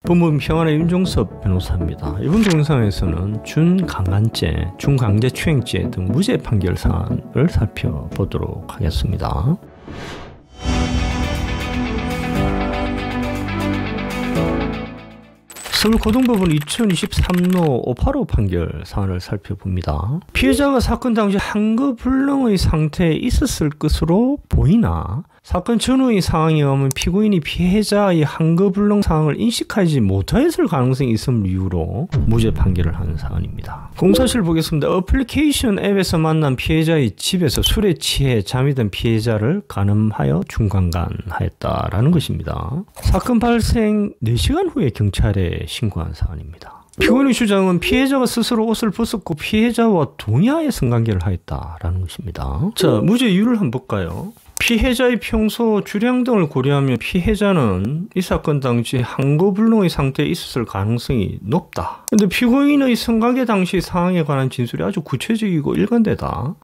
법무부 평안의 윤종섭 변호사입니다. 이번 동영상에서는 준강간죄, 중강제추행죄 등 무죄 판결 사안을 살펴보도록 하겠습니다. 서울고등법원 2023로 585 판결 사안을 살펴봅니다. 피해자가 사건 당시 한거불능의 상태에 있었을 것으로 보이나 사건 전후의 상황에 의하면 피고인이 피해자의 한거불능 상황을 인식하지 못하였을 가능성이 있음을 이유로 무죄 판결을 한 사안입니다. 공사실 보겠습니다. 어플리케이션 앱에서 만난 피해자의 집에서 술에 취해 잠이 든 피해자를 간음하여 중강간하였다라는 것입니다. 사건 발생 4시간 후에 경찰에 신고한 사안입니다. 피고인의 주장은 피해자가 스스로 옷을 벗었고 피해자와 동의하에 성관계를 하였다라는 것입니다. 자, 무죄 이유를 한번 볼까요? 피해자의 평소 주량 등을 고려하면 피해자는 이 사건 당시 한거불능의 상태에 있었을 가능성이 높다. 근데 피고인의 성관계 당시 상황에 관한 진술이 아주 구체적이고 일관되다.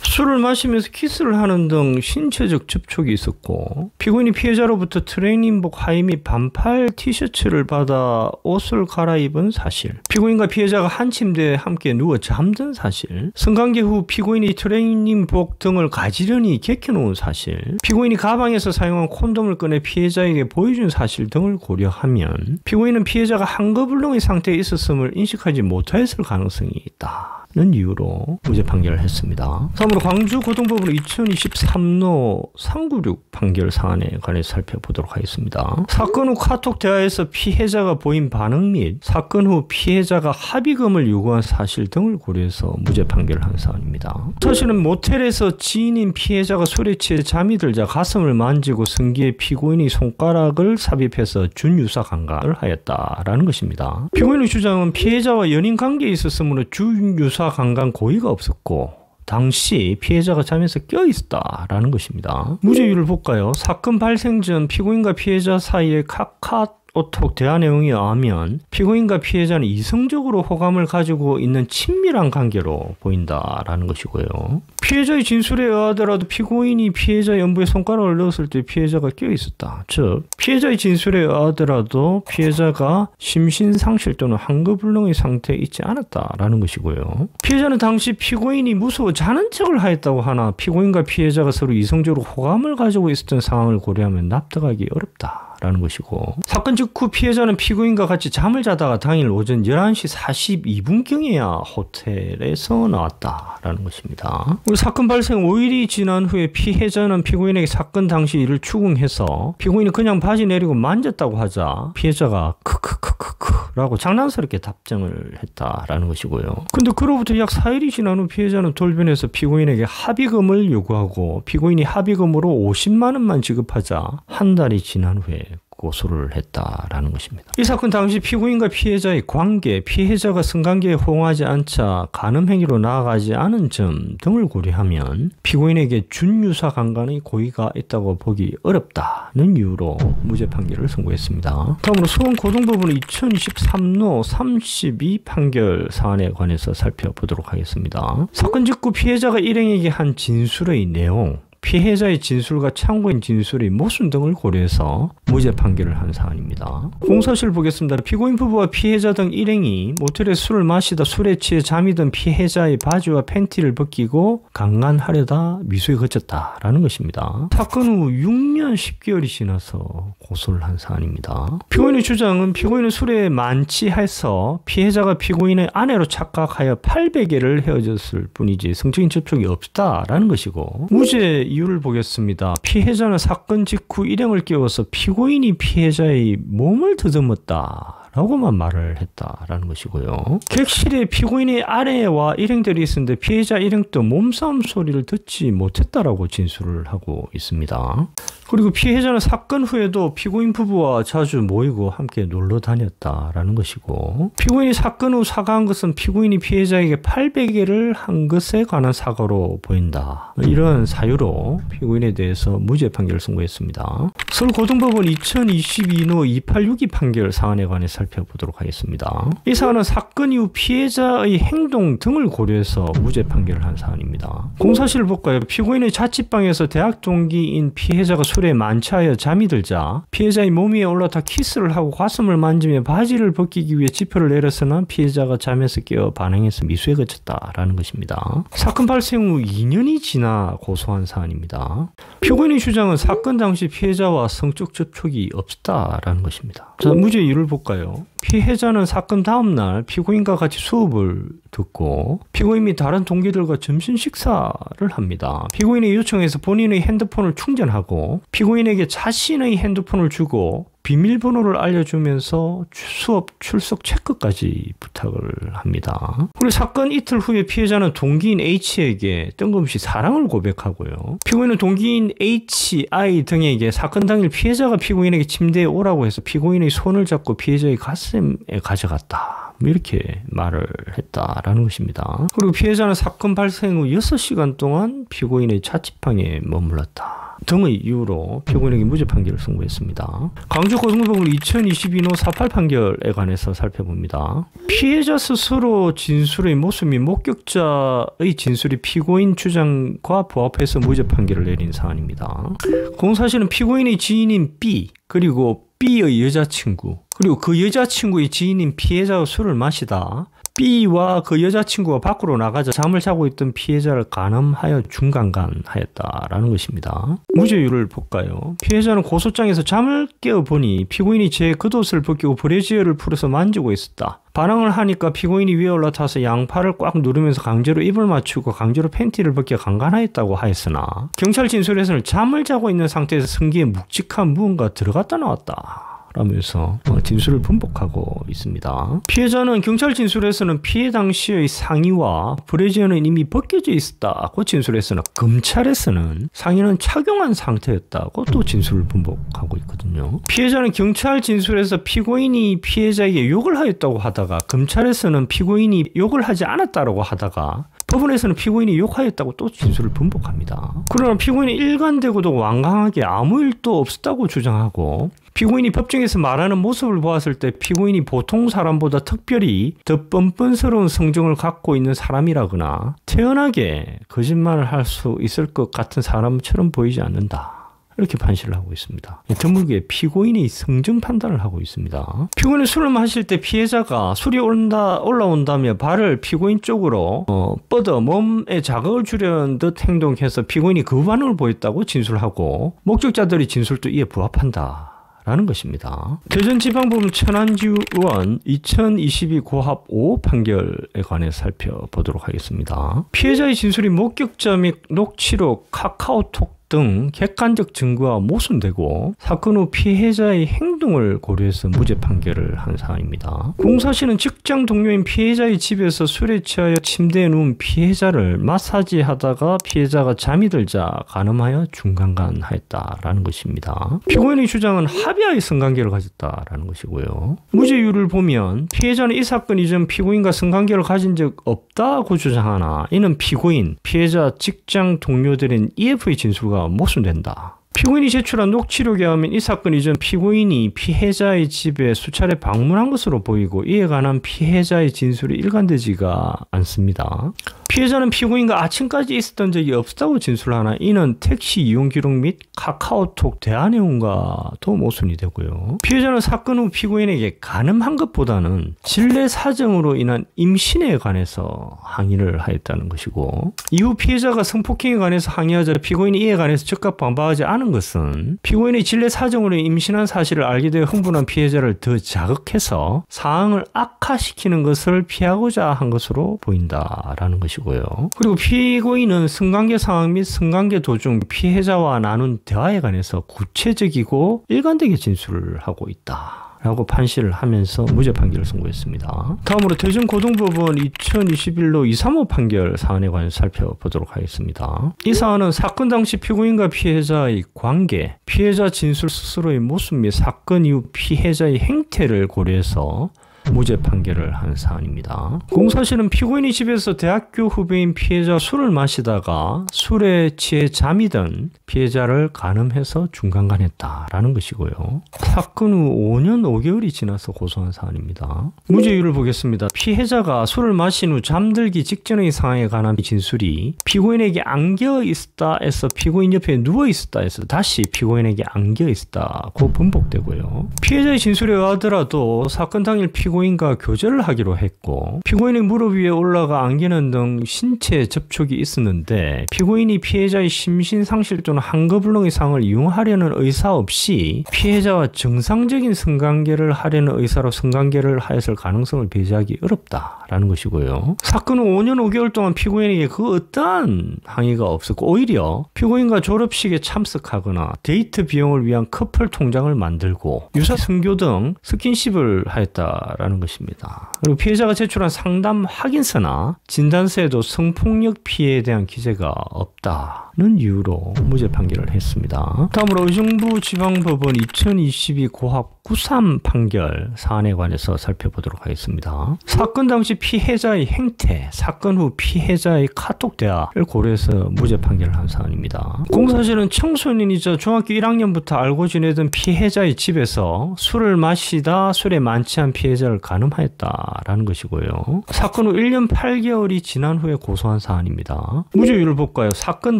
술을 마시면서 키스를 하는 등 신체적 접촉이 있었고 피고인이 피해자로부터 트레이닝복 하의 및 반팔 티셔츠를 받아 옷을 갈아입은 사실, 피고인과 피해자가 한 침대에 함께 누워 잠든 사실, 성관계 후 피고인이 트레이닝복 등을 가지런히 개켜놓은 사실, 피고인이 가방에서 사용한 콘돔을 꺼내 피해자에게 보여준 사실 등을 고려하면 피고인은 피해자가 한거불능의 상태에 있었음을 인식하지 못하였을 가능성이 있다 는 이유로 무죄 판결을 했습니다. 다음으로 광주고등법원 2023로 396 판결 사안에 관해서 살펴보도록 하겠습니다. 사건 후 카톡 대화에서 피해자가 보인 반응 및 사건 후 피해자가 합의금을 요구한 사실 등을 고려해서 무죄 판결을 한 사안입니다. 사실은 모텔에서 지인인 피해자가 술에 취해 잠이 들자 가슴을 만지고 성기에 피고인이 손가락을 삽입해서 준유사 강간을 하였다라는 것입니다. 피고인의 주장은 피해자와 연인 관계에 있었으므로 준유사 강간 고의가 없었고 당시 피해자가 잠에서 껴있었다라는 것입니다. 무죄 이유를 볼까요? 사건 발생 전 피고인과 피해자 사이에 카카오톡 대화 내용에 의하면 피고인과 피해자는 이성적으로 호감을 가지고 있는 친밀한 관계로 보인다라는 것이고요. 피해자의 진술에 의하더라도 피고인이 피해자 연부에 손가락을 넣었을 때 피해자가 껴있었다. 즉 피해자의 진술에 의하더라도 피해자가 심신상실 또는 한거불능의 상태에 있지 않았다라는 것이고요. 피해자는 당시 피고인이 무서워 자는 척을 하였다고 하나 피고인과 피해자가 서로 이성적으로 호감을 가지고 있었던 상황을 고려하면 납득하기 어렵다 라는 것이고, 사건 직후 피해자는 피고인과 같이 잠을 자다가 당일 오전 11시 42분경에야 호텔에서 나왔다라는 것입니다. 사건 발생 5일이 지난 후에 피해자는 피고인에게 사건 당시 일을 추궁해서 피고인이 그냥 바지 내리고 만졌다고 하자 피해자가 크크크크크라고 장난스럽게 답장을 했다라는 것이고요. 근데 그로부터 약 4일이 지난 후 피해자는 돌변해서 피고인에게 합의금을 요구하고 피고인이 합의금으로 50만 원만 지급하자 한 달이 지난 후에 고소를 했다라는 것입니다. 이 사건 당시 피고인과 피해자의 관계, 피해자가 성관계에 호응하지 않자 간음 행위로 나아가지 않은 점 등을 고려하면 피고인에게 준유사 강간의 고의가 있다고 보기 어렵다는 이유로 무죄 판결을 선고했습니다. 다음으로 수원고등법원 2023로 32 판결 사안에 관해서 살펴보도록 하겠습니다. 사건 직후 피해자가 일행에게 한 진술의 내용, 피해자의 진술과 참고인 진술의 모순 등을 고려해서 무죄 판결을 한 사안입니다. 공사실 보겠습니다. 피고인 부부와 피해자 등 일행이 모텔에 술을 마시다 술에 취해 잠이 든 피해자의 바지와 팬티를 벗기고 강간하려다 미수에 그쳤다라는 것입니다. 사건 후 6년 10개월이 지나서 고소를 한 사안입니다. 피고인의 주장은 피고인은 술에 만취해서 피해자가 피고인의 아내로 착각하여 800회를 헤어졌을 뿐이지 성적인 접촉이 없다라는 것이고, 무죄 이유를 보겠습니다. 피해자는 사건 직후 일행을 깨워서 피고인이 피해자의 몸을 더듬었다 라고만 말을 했다라는 것이고요. 객실에 피고인의 아내와 일행들이 있었는데 피해자 일행도 몸싸움 소리를 듣지 못했다라고 진술을 하고 있습니다. 그리고 피해자는 사건 후에도 피고인 부부와 자주 모이고 함께 놀러 다녔다라는 것이고, 피고인이 사건 후 사과한 것은 피고인이 피해자에게 800회를 한 것에 관한 사과로 보인다. 이런 사유로 피고인에 대해서 무죄 판결을 선고했습니다. 서울고등법원 2022로 2862 판결 사안에 관해서 살펴보도록 하겠습니다. 이 사안은 사건 이후 피해자의 행동 등을 고려해서 무죄 판결을 한 사안입니다. 공사실을 볼까요? 피고인의 자취방에서 대학 동기인 피해자가 술에 만취하여 잠이 들자 피해자의 몸 위에 올라타 키스를 하고 가슴을 만지며 바지를 벗기기 위해 지퍼를 내렸으나 피해자가 잠에서 깨어 반항해서 미수에 그쳤다라는 것입니다. 사건 발생 후 2년이 지나 고소한 사안입니다. 피고인의 주장은 사건 당시 피해자와 성적 접촉이 없었다라는 것입니다. 자, 무죄 이유를 볼까요? 피해자는 사건 다음날 피고인과 같이 수업을 듣고 피고인 및 다른 동기들과 점심 식사를 합니다. 피고인의 요청에서 본인의 핸드폰을 충전하고 피고인에게 자신의 핸드폰을 주고 비밀번호를 알려주면서 수업 출석 체크까지 부탁을 합니다. 그리고 사건 이틀 후에 피해자는 동기인 H에게 뜬금없이 사랑을 고백하고요. 피고인은 동기인 H, I 등에게 사건 당일 피해자가 피고인에게 침대에 오라고 해서 피고인의 손을 잡고 피해자의 가슴에 가져갔다. 이렇게 말을 했다라는 것입니다. 그리고 피해자는 사건 발생 후 6시간 동안 피고인의 자취방에 머물렀다 등의 이유로 피고인에게 무죄 판결을 선고했습니다. 광주고등법원 2022호 48 판결에 관해서 살펴봅니다. 피해자 스스로 진술의 모습 및 목격자의 진술이 피고인 주장과 부합해서 무죄 판결을 내린 사안입니다. 공사실은 피고인의 지인인 B 그리고 B의 여자친구 그리고 그 여자친구의 지인인 피해자가 술을 마시다 B와 그 여자친구가 밖으로 나가자 잠을 자고 있던 피해자를 간음하여 중간간하였다라는 것입니다. 무죄율을 볼까요? 피해자는 고소장에서 잠을 깨어보니 피고인이 제 겉옷을 벗기고 브래지어를 풀어서 만지고 있었다. 반항을 하니까 피고인이 위에 올라타서 양팔을 꽉 누르면서 강제로 입을 맞추고 강제로 팬티를 벗겨 강간하였다고 하였으나 경찰 진술에서는 잠을 자고 있는 상태에서 성기에 묵직한 무언가 들어갔다 나왔다 라면서 진술을 번복하고 있습니다. 피해자는 경찰 진술에서는 피해 당시의 상의와 브래지어는 이미 벗겨져 있었다고 진술했으나 검찰에서는 상의는 착용한 상태였다고 또 진술을 번복하고 있거든요. 피해자는 경찰 진술에서 피고인이 피해자에게 욕을 하였다고 하다가 검찰에서는 피고인이 욕을 하지 않았다고 하다가 법원에서는 피고인이 욕하였다고 또 진술을 번복합니다. 그러나 피고인이 일관되고도 완강하게 아무 일도 없었다고 주장하고 피고인이 법정에서 말하는 모습을 보았을 때 피고인이 보통 사람보다 특별히 더 뻔뻔스러운 성정을 갖고 있는 사람이라거나 태연하게 거짓말을 할 수 있을 것 같은 사람처럼 보이지 않는다. 이렇게 판시를 하고 있습니다. 드물게 피고인이 성정 판단을 하고 있습니다. 피고인은 술을 마실 때 피해자가 술이 올라온다며 발을 피고인 쪽으로 뻗어 몸에 자극을 주려는 듯 행동해서 피고인이 그 반응을 보였다고 진술하고 목격자들의 진술도 이에 부합한다. 라는 것입니다. 대전지방법원 천안지원 2022 고합 5 판결에 관해서 살펴보도록 하겠습니다. 피해자의 진술이 목격자 및 녹취록, 카카오톡 등 객관적 증거와 모순되고 사건 후 피해자의 행동을 고려해서 무죄 판결을 한 사안입니다. 공사실은 직장 동료인 피해자의 집에서 술에 취하여 침대에 누운 피해자를 마사지하다가 피해자가 잠이 들자 간음하여 중간간하였다라는 것입니다. 피고인의 주장은 합의하에 성관계를 가졌다라는 것이고요. 무죄율을 보면 피해자는 이 사건 이전 피고인과 성관계를 가진 적 없다고 주장하나 이는 피고인, 피해자 직장 동료들인 EF의 진술과 모순된다. 피고인이 제출한 녹취록에 하면 이 사건 이전 피고인이 피해자의 집에 수차례 방문한 것으로 보이고 이에 관한 피해자의 진술이 일관되지가 않습니다. 피해자는 피고인과 아침까지 있었던 적이 없다고 진술하나 이는 택시 이용 기록 및 카카오톡 대화 내용과도 모순이 되고요. 피해자는 사건 후 피고인에게 간음한 것보다는 진례 사정으로 인한 임신에 관해서 항의를 하였다는 것이고 이후 피해자가 성폭행에 관해서 항의하자 피고인이 이에 관해서 즉각 반박하지 않은 것은 피고인의 진례 사정으로 임신한 사실을 알게 되어 흥분한 피해자를 더 자극해서 상황을 악화시키는 것을 피하고자 한 것으로 보인다라는 것이고 그리고 피고인은 성관계 상황 및 성관계 도중 피해자와 나눈 대화에 관해서 구체적이고 일관되게 진술을 하고 있다. 라고 판시를 하면서 무죄 판결을 선고했습니다. 다음으로 대전고등법원 2021로 235 판결 사안에 관해서 살펴보도록 하겠습니다. 이 사안은 사건 당시 피고인과 피해자의 관계, 피해자 진술 스스로의 모습 및 사건 이후 피해자의 행태를 고려해서 무죄 판결을 한 사안입니다. 공사실은 피고인이 집에서 대학교 후배인 피해자 술을 마시다가 술에 취해 잠이 든 피해자를 간음해서 중간간했다라는 것이고요. 사건 후 5년 5개월이 지나서 고소한 사안입니다. 무죄율을 보겠습니다. 피해자가 술을 마신 후 잠들기 직전의 상황에 관한 진술이 피고인에게 안겨 있었다 해서 피고인 옆에 누워 있었다 해서 다시 피고인에게 안겨 있었다고 반복되고요. 피해자의 진술에 의하더라도 사건 당일 피고인과 교제를 하기로 했고 피고인의 무릎 위에 올라가 안기는 등 신체 접촉이 있었는데 피고인이 피해자의 심신상실 또는 한거불능의 상황을 이용하려는 의사 없이 피해자와 정상적인 성관계를 하려는 의사로 성관계를 하였을 가능성을 배제하기 어렵다라는 것이고요. 사건 후 5년 5개월 동안 피고인에게 그 어떠한 항의가 없었고 오히려 피고인과 졸업식에 참석하거나 데이트 비용을 위한 커플 통장을 만들고 유사 선교 등 스킨십을 하였다라는 것입니다. 그리고 피해자가 제출한 상담 확인서나 진단서에도 성폭력 피해에 대한 기재가 없다는 이유로 무죄 판결을 했습니다. 다음으로 의정부지방법원 2022 고합 93 판결 사안에 관해서 살펴보도록 하겠습니다. 사건 당시 피해자의 행태, 사건 후 피해자의 카톡 대화를 고려해서 무죄 판결을 한 사안입니다. 공사실은 청소년이자 중학교 1학년부터 알고 지내던 피해자의 집에서 술을 마시다 술에 만취한 피해자를 간음하였다라는 것이고요. 사건 후 1년 8개월이 지난 후에 고소한 사안입니다. 무죄율을 볼까요? 사건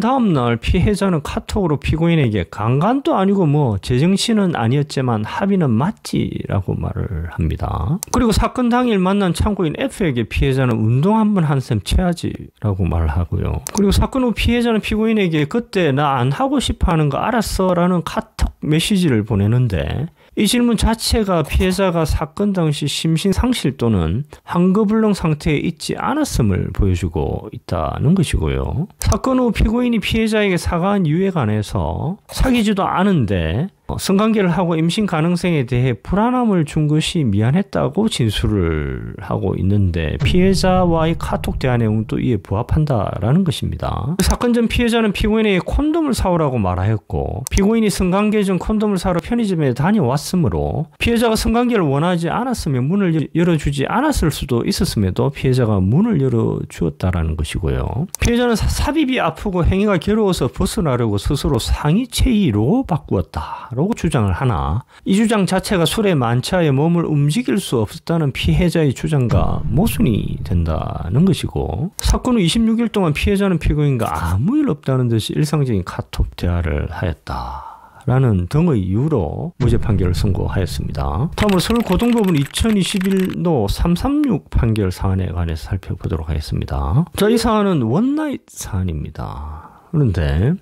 다음날 피해자는 카톡으로 피고인에게 강간도 아니고 뭐 제정신은 아니었지만 합의는 맞지라고 말을 합니다. 그리고 사건 당일 만난 참고인 F에게 피해자는 운동 한번 한 셈 쳐야지라고 말을 하고요. 그리고 사건 후 피해자는 피고인에게 그때 나 안 하고 싶어 하는 거 알았어 라는 카톡 메시지를 보내는데 이 질문 자체가 피해자가 사건 당시 심신상실 또는 한거불능 상태에 있지 않았음을 보여주고 있다는 것이고요. 사건 후 피고인이 피해자에게 사과한 이유에 관해서 사귀지도 않은데 성관계를 하고 임신 가능성에 대해 불안함을 준 것이 미안했다고 진술을 하고 있는데 피해자와의 카톡 대화 내용도 이에 부합한다라는 것입니다. 사건 전 피해자는 피고인에게 콘돔을 사오라고 말하였고 피고인이 성관계 전 콘돔을 사러 편의점에 다녀왔으므로 피해자가 성관계를 원하지 않았으면 문을 열어주지 않았을 수도 있었음에도 피해자가 문을 열어주었다라는 것이고요. 피해자는 삽입이 아프고 행위가 괴로워서 벗어나려고 스스로 상위 체위로 바꾸었다 라고 주장을 하나 이 주장 자체가 술에 만취하여 몸을 움직일 수 없었다는 피해자의 주장과 모순이 된다는 것이고 사건 후 26일 동안 피해자는 피고인과 아무 일 없다는 듯이 일상적인 카톡 대화를 하였다라는 등의 이유로 무죄 판결을 선고하였습니다. 다음으로 서울고등법원 2021노 336 판결 사안에 관해서 살펴보도록 하겠습니다. 자, 이 사안은 원나잇 사안입니다. 그런데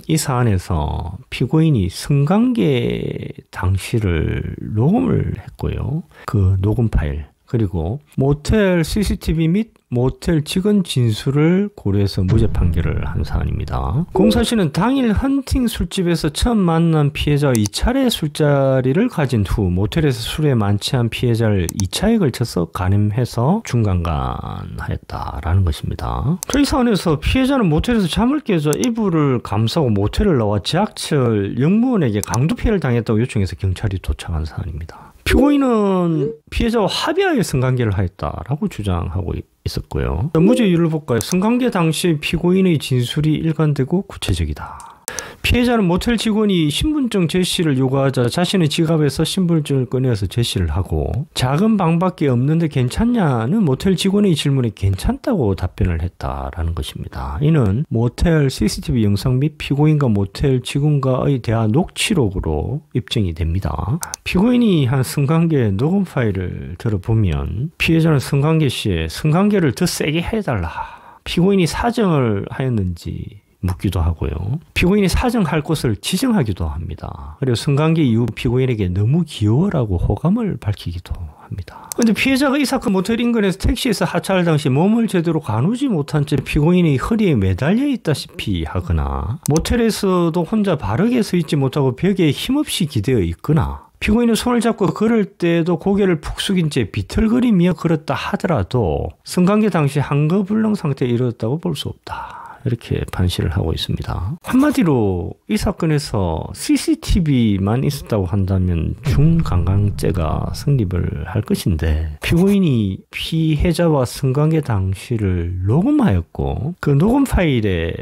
이 사안에서 피고인이 성관계 당시를 녹음을 했고요. 그 녹음 파일 그리고 모텔 CCTV 및 모텔 직원 진술을 고려해서 무죄 판결을 한 사안입니다. 공사실은 당일 헌팅 술집에서 처음 만난 피해자와 2차례 술자리를 가진 후 모텔에서 술에 만취한 피해자를 2차에 걸쳐서 간음해서 중간간하였다라는 것입니다. 이 사안에서 피해자는 모텔에서 잠을 깨자 이불을 감싸고 모텔을 나와 지하철 영무원에게 강도 피해를 당했다고 요청해서 경찰이 도착한 사안입니다. 피고인은 피해자와 합의하에 성관계를 하였다라고 주장하고 있었고요. 무죄율을 볼까요? 성관계 당시 피고인의 진술이 일관되고 구체적이다. 피해자는 모텔 직원이 신분증 제시를 요구하자 자신의 지갑에서 신분증을 꺼내서 제시를 하고 작은 방밖에 없는데 괜찮냐는 모텔 직원의 질문에 괜찮다고 답변을 했다라는 것입니다. 이는 모텔 CCTV 영상 및 피고인과 모텔 직원과의 대화 녹취록으로 입증이 됩니다. 피고인이 한 성관계 녹음 파일을 들어보면 피해자는 성관계 시에 성관계를 더 세게 해달라. 피고인이 사정을 하였는지 묻기도 하고요. 피고인이 사정할 곳을 지정하기도 합니다. 그리고 성관계 이후 피고인에게 너무 귀여워라고 호감을 밝히기도 합니다. 그런데 피해자가 이 사건 모텔 인근에서 택시에서 하차할 당시 몸을 제대로 가누지 못한 채 피고인의 허리에 매달려 있다시피 하거나 모텔에서도 혼자 바르게 서 있지 못하고 벽에 힘없이 기대어 있거나 피고인은 손을 잡고 걸을 때도 고개를 푹 숙인 채 비틀거리며 걸었다 하더라도 성관계 당시 한거불능 상태에 이르렀다고 볼 수 없다. 이렇게 판시를 하고 있습니다. 한마디로 이 사건에서 CCTV만 있었다고 한다면 중강간죄가 성립을 할 것인데 피고인이 피해자와 성관계 당시를 녹음하였고 그 녹음 파일에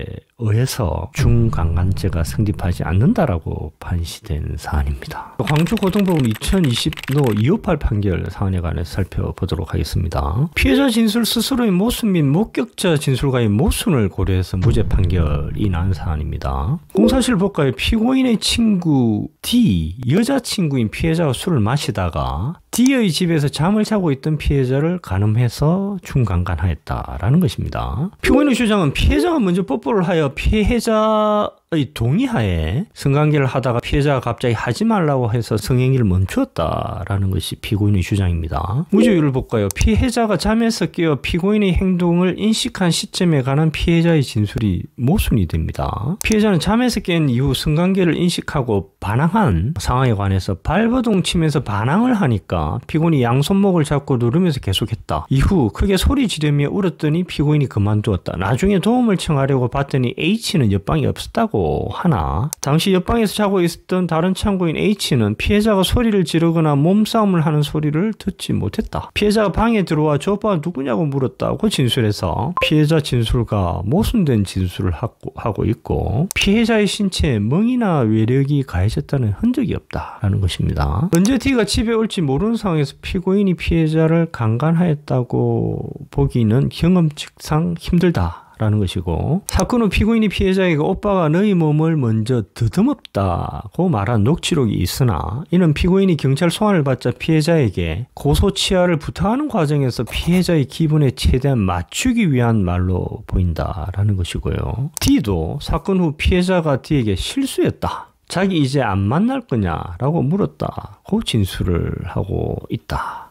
의해서 중강간죄가 성립하지 않는다라고 판시된 사안입니다. 광주고등법원 2020노 258 판결 사안에 관해서 살펴보도록 하겠습니다. 피해자 진술 스스로의 모순 및 목격자 진술과의 모순을 고려해서 무죄 판결이 난 사안입니다. 공사실 법과의 피고인의 친구 D, 여자친구인 피해자가 술을 마시다가 D의 집에서 잠을 자고 있던 피해자를 간음해서 중강간하였다라는 것입니다. 피고인의 주장은 피해자가 먼저 뽀뽀를 하여 피해자의 동의하에 성관계를 하다가 피해자가 갑자기 하지 말라고 해서 성행위를 멈추었다라는 것이 피고인의 주장입니다. 무죄율을 볼까요? 피해자가 잠에서 깨어 피고인의 행동을 인식한 시점에 관한 피해자의 진술이 모순이 됩니다. 피해자는 잠에서 깬 이후 성관계를 인식하고 반항한 상황에 관해서 발버둥 치면서 반항을 하니까 피고인이 양손목을 잡고 누르면서 계속했다. 이후 크게 소리 지르며 울었더니 피고인이 그만두었다. 나중에 도움을 청하려고 봤더니 H는 옆방에 없었다고 하나 당시 옆방에서 자고 있었던 다른 참고인 H는 피해자가 소리를 지르거나 몸싸움을 하는 소리를 듣지 못했다. 피해자가 방에 들어와 저 오빠가 누구냐고 물었다고 진술해서 피해자 진술과 모순된 진술을 하고 있고 피해자의 신체에 멍이나 외력이 가해졌다는 흔적이 없다라는 것입니다. 언제 D가 집에 올지 모르는 상황에서 피고인이 피해자를 강간하였다고 보기는 경험칙상 힘들다라는 것이고 사건 후 피고인이 피해자에게 오빠가 너희 몸을 먼저 더듬었다고 말한 녹취록이 있으나 이는 피고인이 경찰 소환을 받자 피해자에게 고소 취하를 부탁하는 과정에서 피해자의 기분에 최대한 맞추기 위한 말로 보인다라는 것이고요. D도 사건 후 피해자가 D에게 실수했다. 자기 이제 안 만날 거냐라고 물었다고 진술을 하고 있다.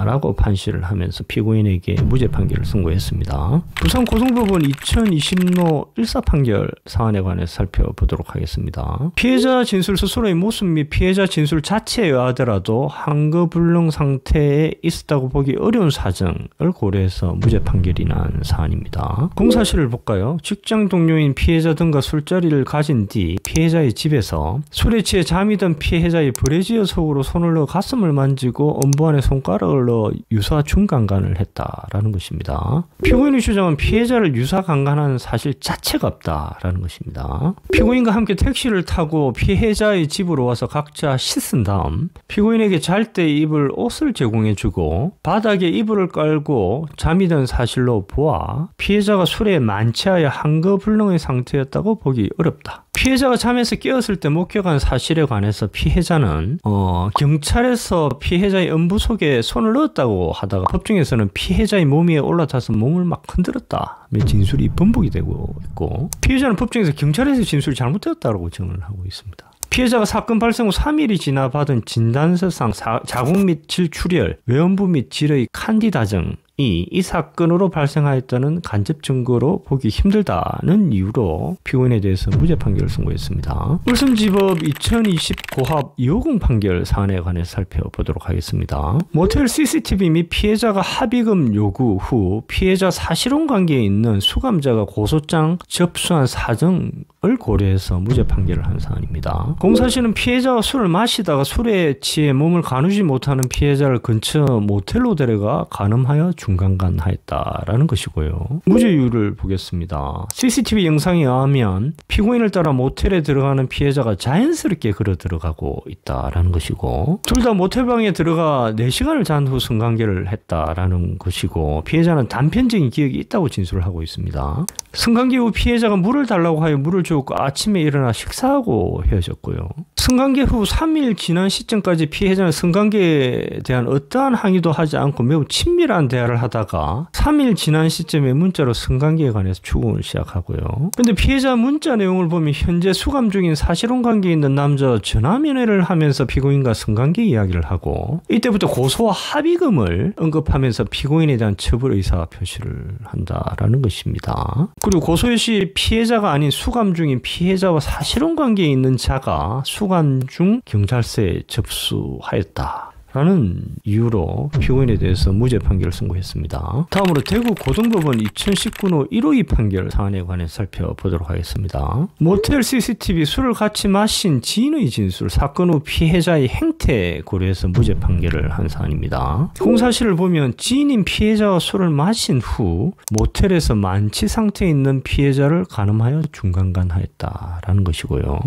라고 판시를 하면서 피고인에게 무죄 판결을 선고했습니다. 부산고등법원 2020노 14 판결 사안에 관해서 살펴보도록 하겠습니다. 피해자 진술 스스로의 모습 및 피해자 진술 자체에 의하더라도 한거불능 상태에 있었다고 보기 어려운 사정을 고려해서 무죄 판결이 난 사안입니다. 공사실을 볼까요? 직장 동료인 피해자 등과 술자리를 가진 뒤 피해자의 집에서 술에 취해 잠이 든 피해자의 브래지어 속으로 손을 넣어 가슴을 만지고 엄부 안에 손가락을 넣어 유사 중강간을 했다라는 것입니다. 피고인의 주장은 피해자를 유사 강간한 사실 자체가 없다라는 것입니다. 피고인과 함께 택시를 타고 피해자의 집으로 와서 각자 씻은 다음 피고인에게 잘 때 입을 옷을 제공해주고 바닥에 이불을 깔고 잠이 든 사실로 보아 피해자가 술에 만취하여 한거불능의 상태였다고 보기 어렵다. 피해자가 잠에서 깨었을 때 목격한 사실에 관해서 피해자는 경찰에서 피해자의 음부 속에 손을 넣었다고 하다가 법정에서는 피해자의 몸 위에 올라타서 몸을 막 흔들었다. 진술이 번복이 되고 있고 피해자는 법정에서 경찰에서 진술이 잘못되었다고 증언을 하고 있습니다. 피해자가 사건 발생 후 3일이 지나 받은 진단서상 자궁 및 질출혈, 외음부 및 질의 칸디다 증 이 사건으로 발생하였다는 간접 증거로 보기 힘들다는 이유로 피고인에 대해서 무죄 판결을 선고했습니다. 울산지법 2020 고합 250 판결 사안에 관해서 살펴보도록 하겠습니다. 모텔 CCTV 및 피해자가 합의금 요구 후 피해자 사실혼 관계에 있는 수감자가 고소장 접수한 사정을 고려해서 무죄 판결을 한 사안입니다. 공사실은 피해자가 술을 마시다가 술에 취해 몸을 가누지 못하는 피해자를 근처 모텔로 데려가 간음하여 중강간하였다라는 것이고요. 무죄율을 보겠습니다. CCTV 영상에 의하면 피고인을 따라 모텔에 들어가는 피해자가 자연스럽게 걸어 들어가고 있다라는 것이고 둘 다 모텔방에 들어가 4시간을 잔 후 성관계를 했다라는 것이고 피해자는 단편적인 기억이 있다고 진술을 하고 있습니다. 성관계 후 피해자가 물을 달라고 하여 물을 주었고 아침에 일어나 식사하고 헤어졌고요. 성관계 후 3일 지난 시점까지 피해자는 성관계에 대한 어떠한 항의도 하지 않고 매우 친밀한 대화를 하다가 3일 지난 시점에 문자로 성관계에 관해서 추궁을 시작하고요. 근데 피해자 문자 내용을 보면 현재 수감 중인 사실혼 관계에 있는 남자와 전화 면회를 하면서 피고인과 성관계 이야기를 하고 이때부터 고소와 합의금을 언급하면서 피고인에 대한 처벌 의사 표시를 한다라는 것입니다. 그리고 고소 시 피해자가 아닌 수감 중인 피해자와 사실혼 관계에 있는 자가 수감 중 경찰서에 접수하였다. 라는 이유로 피고인에 대해서 무죄 판결을 선고했습니다. 다음으로 대구 고등법원 2019호 152 판결 사안에 관해 살펴보도록 하겠습니다. 모텔 CCTV 술을 같이 마신 지인의 진술, 사건 후 피해자의 행태 고려해서 무죄 판결을 한 사안입니다. 공사실을 보면 지인인 피해자와 술을 마신 후 모텔에서 만취 상태에 있는 피해자를 간음하여 중간간하였다라는 것이고요.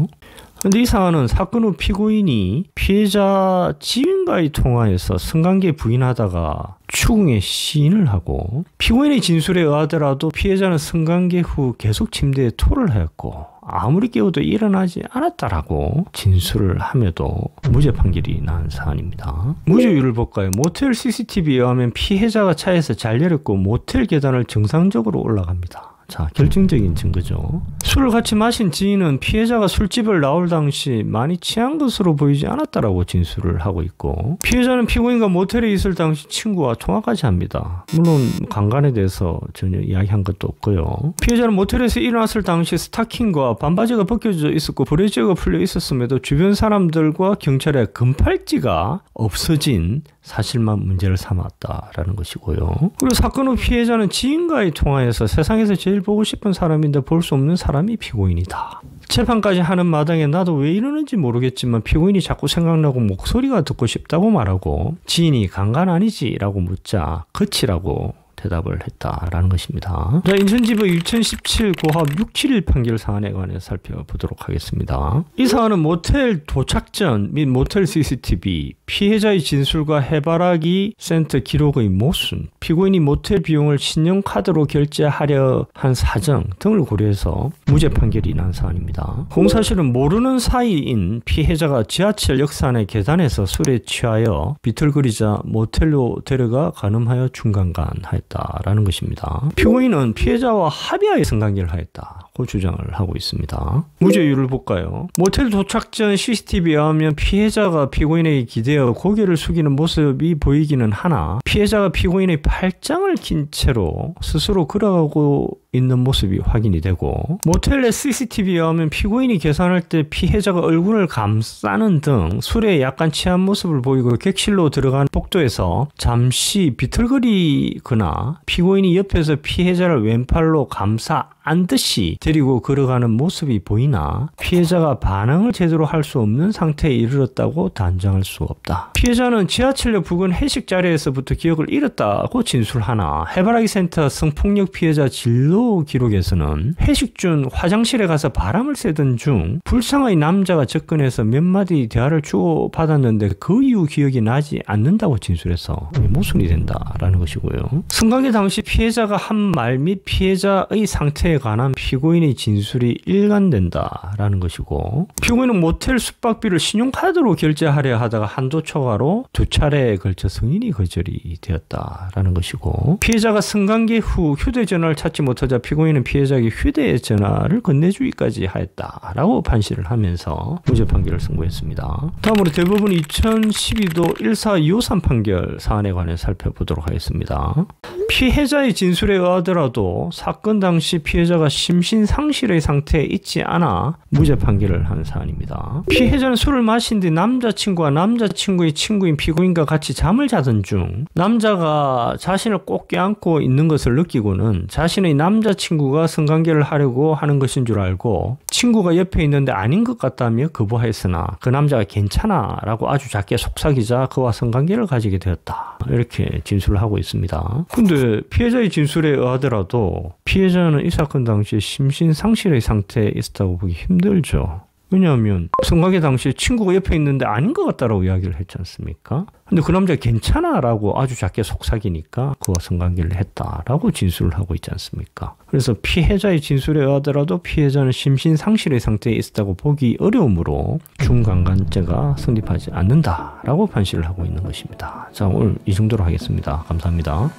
근데 이 사안은 사건 후 피고인이 피해자 지인과의 통화에서 성관계 부인하다가 추궁에 시인을 하고, 피고인의 진술에 의하더라도 피해자는 성관계 후 계속 침대에 토를 하였고 아무리 깨워도 일어나지 않았다라고 진술을 함에도 무죄 판결이 난 사안입니다. 무죄율을 볼까요? 모텔 CCTV에 의하면 피해자가 차에서 잘 내렸고 모텔 계단을 정상적으로 올라갑니다. 자, 결정적인 증거죠. 술을 같이 마신 지인은 피해자가 술집을 나올 당시 많이 취한 것으로 보이지 않았다라고 진술을 하고 있고, 피해자는 피고인과 모텔에 있을 당시 친구와 통화까지 합니다. 물론 강간에 대해서 전혀 이야기한 것도 없고요. 피해자는 모텔에서 일어났을 당시 스타킹과 반바지가 벗겨져 있었고 브래지어가 풀려 있었음에도 주변 사람들과 경찰의 금팔찌가 없어진 사실만 문제를 삼았다라는 것이고요. 그리고 사건 후 피해자는 지인과의 통화에서 세상에서 제일 보고 싶은 사람인데 볼 수 없는 사람이 피고인이다. 재판까지 하는 마당에 나도 왜 이러는지 모르겠지만 피고인이 자꾸 생각나고 목소리가 듣고 싶다고 말하고, 지인이 강간 아니지? 라고 묻자 그치라고 대답을 했다라는 것입니다. 자, 인천지법 2017 고합 671 판결 사안에 관해 살펴보도록 하겠습니다. 이 사안은 모텔 도착 전 및 모텔 CCTV, 피해자의 진술과 해바라기 센터 기록의 모순, 피고인이 모텔 비용을 신용카드로 결제하려 한 사정 등을 고려해서 무죄 판결이 난 사안입니다. 공사실은 모르는 사이인 피해자가 지하철 역산의 계단에서 술에 취하여 비틀거리자 모텔로 데려가 간음하여 중간간하였다 라는 것입니다. 피고인은 피해자와 합의하에 성관계를 하였다고 주장을 하고 있습니다. 무죄율을 볼까요? 모텔 도착 전 CCTV에 의하면 피해자가 피고인에게 기대어 고개를 숙이는 모습이 보이기는 하나, 피해자가 피고인의 팔짱을 낀 채로 스스로 걸어가고 있는 모습이 확인이 되고, 모텔 내 CCTV에 의하면 피고인이 계산할 때 피해자가 얼굴을 감싸는 등 술에 약간 취한 모습을 보이고 객실로 들어간 복도에서 잠시 비틀거리거나 피고인이 옆에서 피해자를 왼팔로 감싸 안듯이 데리고 걸어가는 모습이 보이나 피해자가 반응을 제대로 할 수 없는 상태에 이르렀다고 단정할 수 없다. 피해자는 지하철역 부근 회식 자리에서부터 기억을 잃었다고 진술하나 해바라기 센터 성폭력 피해자 진로 기록에서는 회식 중 화장실에 가서 바람을 쐬던 중 불상의 남자가 접근해서 몇 마디 대화를 주고받았는데 그 이후 기억이 나지 않는다고 진술해서 모순이 된다라는 것이고요. 성관계 당시 피해자가 한 말 및 피해자의 상태에 관한 피고인의 진술이 일관된다라는 것이고, 피고인은 모텔 숙박비를 신용카드로 결제하려 하다가 한도 초과로 2차례에 걸쳐 승인이 거절이 되었다라는 것이고, 피해자가 성관계 후 휴대전화를 찾지 못하자 피고인은 피해자에게 휴대전화를 건네주기까지 하였다라고 판시를 하면서 무죄 판결을 선고했습니다. 다음으로 대법원 2012도 14253 판결 사안에 관해 살펴보도록 하겠습니다. 피해자의 진술에 의하더라도 사건 당시 피해자가 심신상실의 상태에 있지 않아 무죄 판결을 한 사안입니다. 피해자는 술을 마신 뒤 남자친구와 남자친구의 친구인 피고인과 같이 잠을 자던 중 남자가 자신을 꼭 껴안고 있는 것을 느끼고는 자신의 남자친구가 성관계를 하려고 하는 것인 줄 알고 친구가 옆에 있는데 아닌 것 같다며 거부하였으나 그 남자가 괜찮아 라고 아주 작게 속삭이자 그와 성관계를 가지게 되었다. 이렇게 진술을 하고 있습니다. 근데 피해자의 진술에 의하더라도 피해자는 이 사건 당시에 심신상실의 상태에 있었다고 보기 힘들죠. 왜냐하면 성관계 당시에 친구가 옆에 있는데 아닌 것 같다라고 이야기를 했지 않습니까? 근데 그 남자가 괜찮아 라고 아주 작게 속삭이니까 그와 성관계를 했다라고 진술을 하고 있지 않습니까? 그래서 피해자의 진술에 의하더라도 피해자는 심신상실의 상태에 있었다고 보기 어려우므로 중강간죄가 성립하지 않는다라고 판시를 하고 있는 것입니다. 자, 오늘 이 정도로 하겠습니다. 감사합니다.